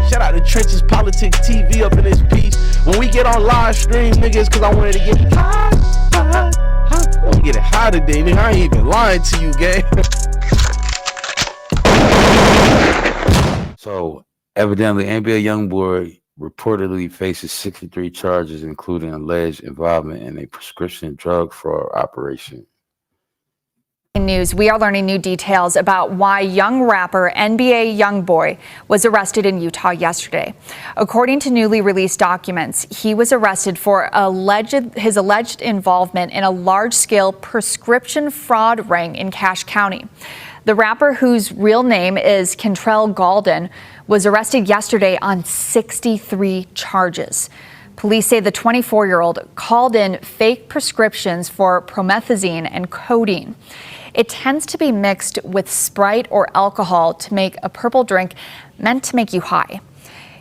Shout out to Trenches Politics TV up in this piece. When we get on live stream, niggas, cause I wanted to get high. I'm gonna get it high today, nigga. I ain't even lying to you, gang. So evidently, NBA YoungBoy reportedly faces 63 charges, including alleged involvement in a prescription drug fraud operation. In news, we are learning new details about why young rapper NBA YoungBoy was arrested in Utah yesterday. According to newly released documents, he was arrested for his alleged involvement in a large-scale prescription fraud ring in Cache County. The rapper, whose real name is Kentrell Galden, was arrested yesterday on 63 charges. Police say the 24-year-old called in fake prescriptions for promethazine and codeine. It tends to be mixed with Sprite or alcohol to make a purple drink meant to make you high.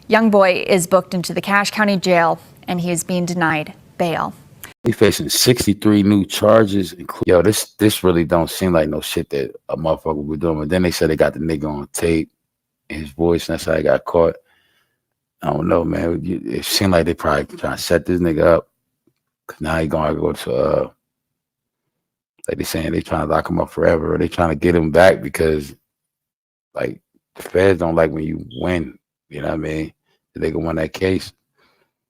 YoungBoy is booked into the Cache County Jail, and he is being denied bail. He's facing 63 new charges. Yo, this really don't seem like no shit that a motherfucker would do. But then they said they got the nigga on tape, his voice, and that's how he got caught. I don't know, man. It seemed like they probably trying to set this nigga up. Cause now he gonna go to like they saying they trying to lock him up forever, or they trying to get him back because like the feds don't like when you win. You know what I mean? They can win that case.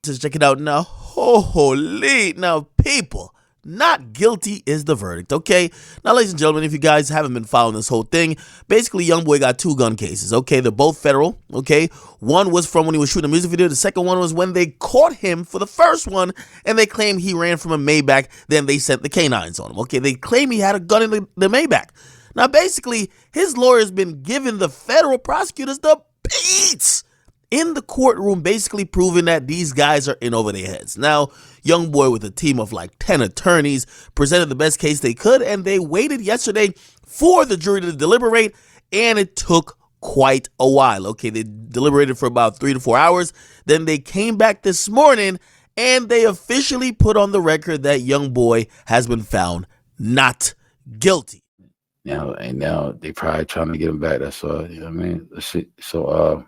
Just check it out now. Holy, now people, not guilty is the verdict, okay? Now, ladies and gentlemen, if you guys haven't been following this whole thing, basically YoungBoy got 2 gun cases, okay? They're both federal, okay? One was from when he was shooting a music video. The second one was when they caught him for the first one, and they claim he ran from a Maybach. Then they sent the canines on him, okay? They claim he had a gun in the Maybach. Now, basically, his lawyer's been giving the federal prosecutors the beats in the courtroom, basically proving that these guys are in over their heads. Now, YoungBoy, with a team of like 10 attorneys, presented the best case they could, and they waited yesterday for the jury to deliberate, and it took quite a while. Okay, they deliberated for about 3 to 4 hours. Then they came back this morning, and they officially put on the record that YoungBoy has been found not guilty. Now they probably trying to get him back. That's all. You know what I mean? Let's see. So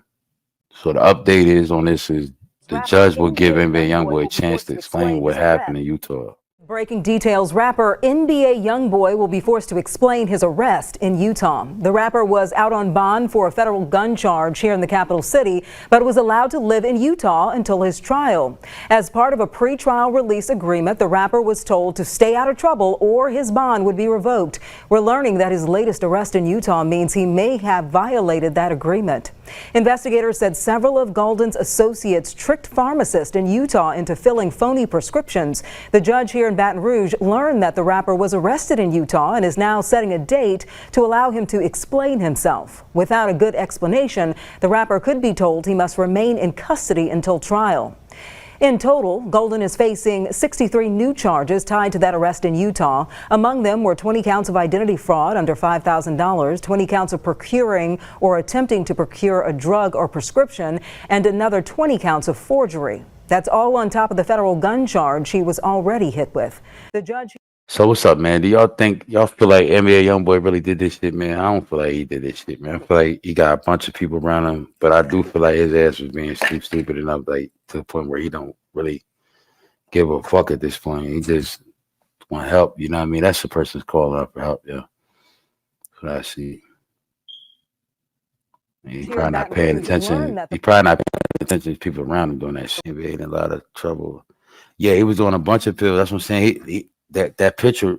the update is on this is the judge will give NBA YoungBoy a chance to explain what happened in Utah. Breaking details, rapper NBA YoungBoy will be forced to explain his arrest in Utah. The rapper was out on bond for a federal gun charge here in the capital city, but was allowed to live in Utah until his trial. As part of a pre-trial release agreement, the rapper was told to stay out of trouble or his bond would be revoked. We're learning that his latest arrest in Utah means he may have violated that agreement. Investigators said several of Galden's associates tricked pharmacists in Utah into filling phony prescriptions. The judge here in Baton Rouge learned that the rapper was arrested in Utah and is now setting a date to allow him to explain himself. Without a good explanation, the rapper could be told he must remain in custody until trial. In total, Galden is facing 63 new charges tied to that arrest in Utah. Among them were 20 counts of identity fraud under $5,000, 20 counts of procuring or attempting to procure a drug or prescription, and another 20 counts of forgery. That's all on top of the federal gun charge he was already hit with. The judge. So what's up, man? Do y'all feel like NBA YoungBoy really did this shit, man? I don't feel like he did this shit, man. I feel like he got a bunch of people around him, but I do feel like his ass was being stupid enough, like to the point where he don't really give a fuck at this point. He just want help, you know what I mean? That's the person's calling up for help, yeah. That's what I see. He's probably not paying attention. He probably not paying attention to people around him doing that shit. He in a lot of trouble. Yeah, he was doing a bunch of pills. That's what I'm saying. That picture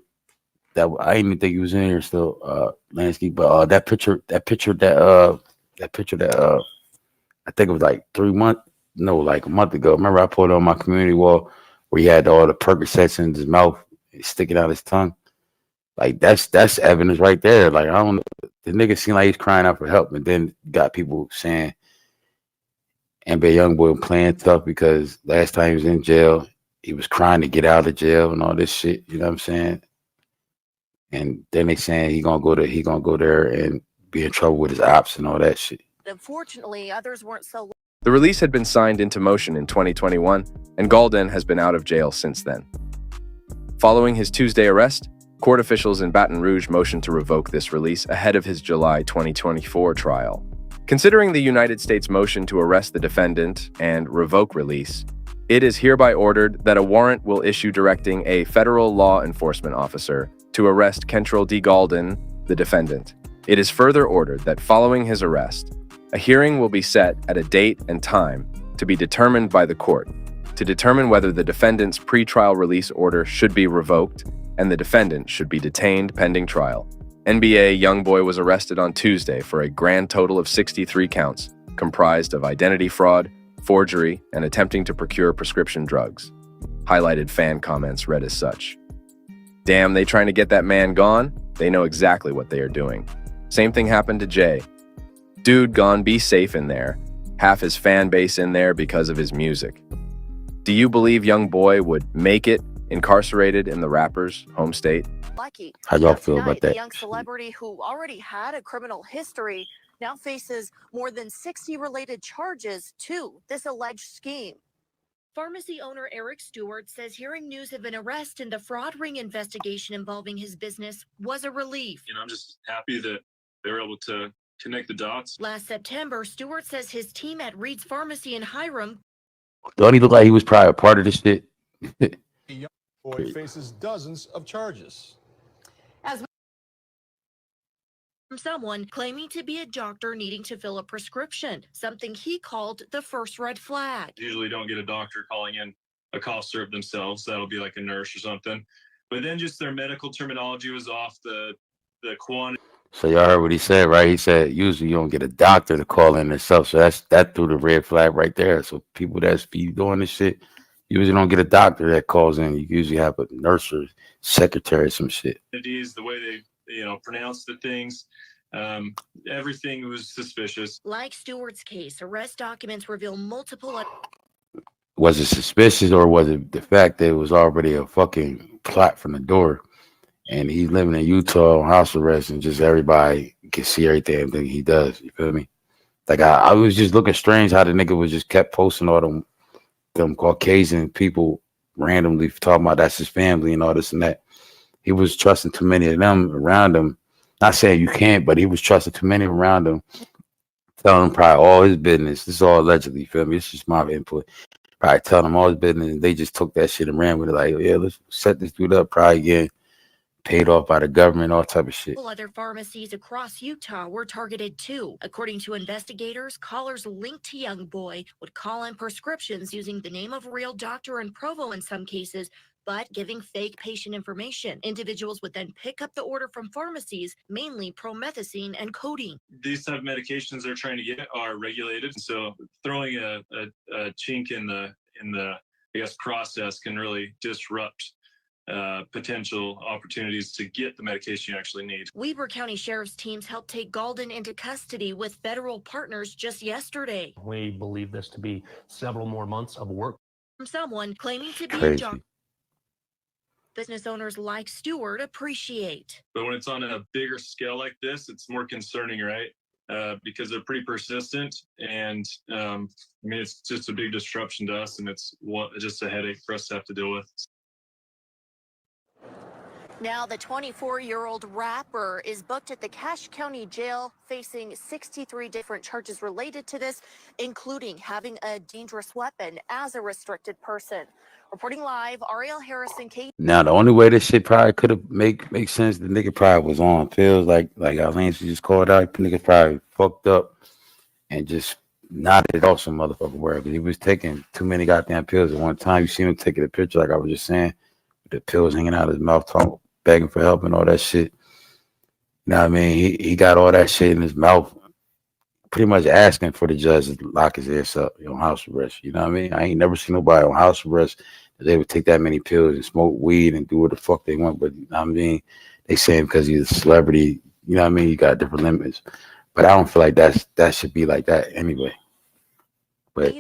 that I didn't even think he was in here still, Lansky, but that picture that I think it was like like a month ago. Remember I put it on my community wall where he had all the Percocets in his mouth, sticking out his tongue. Like that's evidence right there. Like I don't know, the nigga seemed like he's crying out for help, and then got people saying NBA YoungBoy playing tough because last time he was in jail, he was crying to get out of jail and all this shit. You know what I'm saying? And then they saying he gonna go there and be in trouble with his ops and all that shit. Unfortunately, others weren't so. The release had been signed into motion in 2021, and Galden has been out of jail since then. Following his Tuesday arrest, court officials in Baton Rouge motioned to revoke this release ahead of his July 2024 trial. Considering the United States motion to arrest the defendant and revoke release, it is hereby ordered that a warrant will issue directing a federal law enforcement officer to arrest Kentrell D. Galden, the defendant. It is further ordered that following his arrest, a hearing will be set at a date and time to be determined by the court to determine whether the defendant's pretrial release order should be revoked and the defendant should be detained pending trial. NBA YoungBoy was arrested on Tuesday for a grand total of 63 counts, comprised of identity fraud, forgery, and attempting to procure prescription drugs. Highlighted fan comments read as such. Damn, they trying to get that man gone? They know exactly what they are doing. Same thing happened to Jay. Dude gone, be safe in there. Half his fan base in there because of his music. Do you believe YoungBoy would make it incarcerated in the rapper's home state? Lucky. How y'all feel about that? The young celebrity who already had a criminal history now faces more than 60 related charges to this alleged scheme. Pharmacy owner Eric Stewart says hearing news of an arrest in the fraud ring investigation involving his business was a relief. I'm just happy that they were able to connect the dots. Last September, Stewart says his team at Reed's Pharmacy in Hiram. Don't he look like he was probably a part of this shit? Boy faces dozens of charges. From someone claiming to be a doctor needing to fill a prescription, something he called the first red flag. Usually don't get a doctor calling in a cough syrup themselves. That'll be like a nurse or something. But then just their medical terminology was off, the quantity. So y'all heard what he said, right? He said usually you don't get a doctor to call in themselves. So that threw the red flag right there. So people that's be doing this shit usually don't get a doctor that calls in. You usually have a nurse or secretary or some shit. The way they pronounce the things. Everything was suspicious. Like Stewart's case, arrest documents reveal multiple. Was it suspicious or was it the fact that it was already a fucking plot from the door? And he's living in Utah on house arrest, and just everybody can see everything he does. You feel me? Like I was just looking strange how the nigga was just kept posting all them Caucasian people randomly talking about that's his family and all this and that. He was trusting too many of them around him. Not saying you can't, but he was trusting too many around him, telling them probably all his business. This is all allegedly, you feel me? It's just my input. Probably telling them all his business, and they just took that shit and ran with it. Like, yeah, let's set this dude up. Probably again. Paid off by the government, all type of shit. Other pharmacies across Utah were targeted too. According to investigators, callers linked to YoungBoy would call in prescriptions using the name of a real doctor in Provo in some cases, but giving fake patient information. Individuals would then pick up the order from pharmacies, mainly promethazine and codeine. These type of medications they're trying to get are regulated, so throwing a chink in the I guess process can really disrupt potential opportunities to get the medication you actually need. Weber County Sheriff's teams helped take Galden into custody with federal partners just yesterday. We believe this to be several more months of work. From someone claiming to be Crazy. a doctor. Business owners like Stewart appreciate. But when it's on a bigger scale like this, it's more concerning, right? Because they're pretty persistent, and it's just a big disruption to us, and it's just a headache for us to have to deal with. Now the 24-year-old rapper is booked at the Cache County Jail, facing 63 different charges related to this, including having a dangerous weapon as a restricted person. Reporting live, Ariel Harrison, Kate. Now the only way this shit probably could have make sense, the nigga probably was on pills, like Alain just called out. The nigga probably fucked up and just nodded off some motherfucking word, because he was taking too many goddamn pills at one time. You seen him taking a picture, like I was just saying, with the pills hanging out of his mouth, talking, begging for help and all that shit. You know what I mean? He got all that shit in his mouth, pretty much asking for the judge to lock his ass up on house arrest. You know what I mean? I ain't never seen nobody on house arrest that they would take that many pills and smoke weed and do what the fuck they want. But you know what I mean, they saying because he's a celebrity, you know what I mean? You got different limits. But I don't feel like that should be like that anyway. But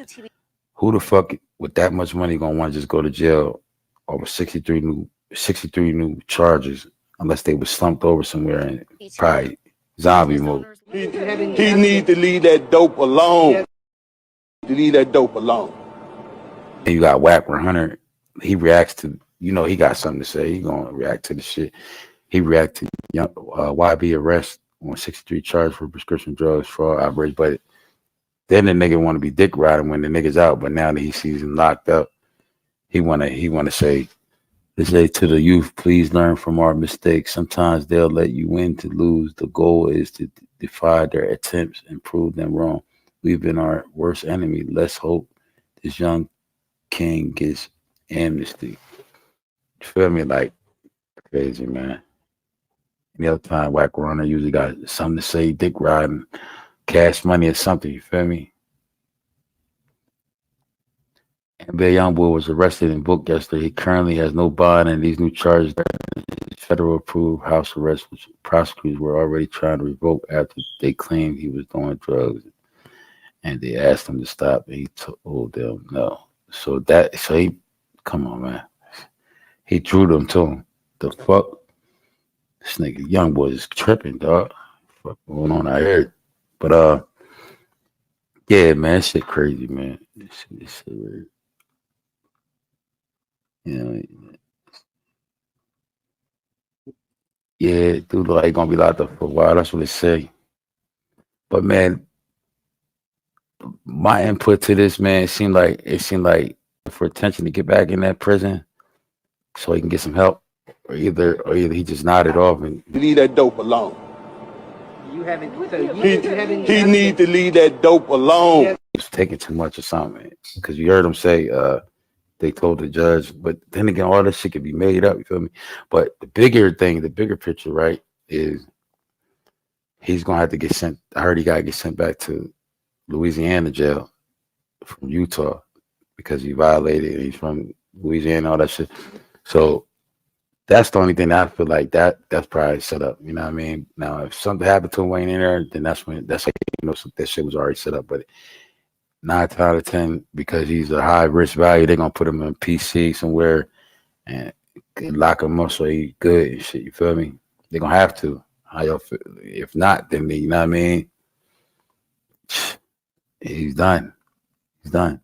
who the fuck with that much money gonna want to just go to jail over 63 new charges unless they were slumped over somewhere and probably zombie mode. He needs to leave that dope alone. Leave that dope alone. And you got Whack 100. He reacts to, you know, he got something to say. He gonna react to the shit. He reacted to YB arrest on 63 charges for prescription drugs, fraud, outrage. But then the nigga want to be dick riding when the nigga's out. But now that he sees him locked up, he wanna say, let's say to the youth, please learn from our mistakes. Sometimes they'll let you win to lose. The goal is to defy their attempts and prove them wrong. We've been our worst enemy. Let's hope this young king gets amnesty. You feel me? Like crazy, man. Any other time, Whack Runner usually got something to say, dick riding, cash money or something. You feel me? NBA Youngboy was arrested and booked yesterday. He currently has no bond, and these new charges, federal approved house arrest, which prosecutors were already trying to revoke after they claimed he was doing drugs, and they asked him to stop, and he told them no. So he, come on, man. He drew them to him. The fuck? This nigga Youngboy is tripping, dog. Fuck going on out here? But yeah, man, shit crazy, man. This shit weird. You know, yeah, dude look like he gonna be locked up for a while. That's what they say. But man, my input to this, man, it seemed like for attention to get back in that prison so he can get some help, or either he just nodded off and leave that dope alone. You haven't. He needs to leave that dope alone. he's taking too much or something. Because you heard him say they told the judge, but then again, all this shit could be made up. You feel me? But the bigger thing, the bigger picture, right, is he's gonna have to get sent. I heard he gotta get sent back to Louisiana jail from Utah because he violated. He's from Louisiana, all that shit. So that's the only thing that I feel like that's probably set up. You know what I mean? Now, if something happened to him Wayne in there, then that's like, you know, that shit was already set up. But 9 out of 10, because he's a high risk value, they're gonna put him in PC somewhere and lock him up so he's good and shit. You feel me? They're gonna have to. How y'all feel? If not, then you know what I mean? He's done. He's done.